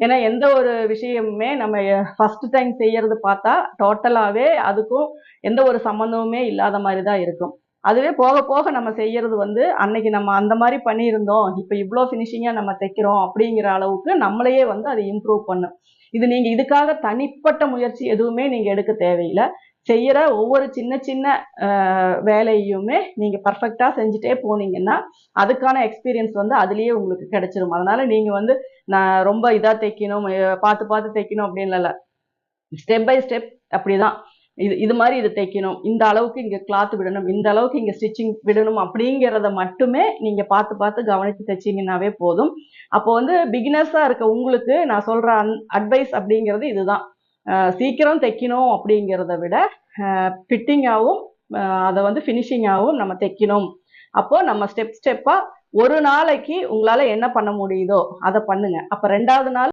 ஏன்னா எந்த ஒரு விஷயமுமே நம்ம ஃபர்ஸ்ட் டைம் செய்யறது பார்த்தா டோட்டலாவே அதுக்கும் எந்த ஒரு சம்மந்தமுமே இல்லாத மாதிரி தான் இருக்கும். அதுவே போக போக நம்ம செய்யறது வந்து அன்னைக்கு நம்ம அந்த மாதிரி பண்ணியிருந்தோம், இப்போ இவ்வளோ ஃபினிஷிங்கா நம்ம தைக்கிறோம் அப்படிங்கிற அளவுக்கு நம்மளையே வந்து அது இம்ப்ரூவ் பண்ணும். இது நீங்க இதுக்காக தனிப்பட்ட முயற்சி எதுவுமே நீங்க எடுக்க தேவையில்ல. செய்யற ஒவ்வொரு சின்ன சின்ன வேலையுமே நீங்க பர்ஃபெக்ட்டா செஞ்சுட்டே போனீங்கன்னா, அதுக்கான எக்ஸ்பீரியன்ஸ் வந்து அதிலேயே உங்களுக்கு கிடைச்சிரும். அதனால நீங்க வந்து நான் ரொம்ப இதா தைக்கணும், பார்த்து பார்த்து தைக்கணும் அப்படின்னு இல்ல. ஸ்டெப் பை ஸ்டெப் அப்படிதான். இது இது மாரி இது தைக்கணும். இந்த அளவுக்கு இங்க கிளாத் விடணும். இந்த அளவுக்கு இங்க ஸ்டிச்சிங் விடணும் அப்படிங்கிறத மட்டுமே நீங்க பார்த்து பார்த்து கவனிச்சு தைச்சீங்கன்னாவே போதும். அப்போ வந்து பிகினர்ஸா இருக்க உங்களுக்கு நான் சொல்ற அட்வைஸ் அப்படிங்கிறது இதுதான். சீக்கிரம் தைக்கணும் அப்படிங்கிறத விட, ஃபிட்டிங்காவும் அத வந்து ஃபினிஷிங்காவும் நம்ம தைக்கணும். அப்போ நம்ம ஸ்டெப் ஸ்டெப்பா ஒரு நாளைக்கு உங்களால என்ன பண்ண முடியுதோ அத பண்ணுங்க. அப்ப 2வது நாள்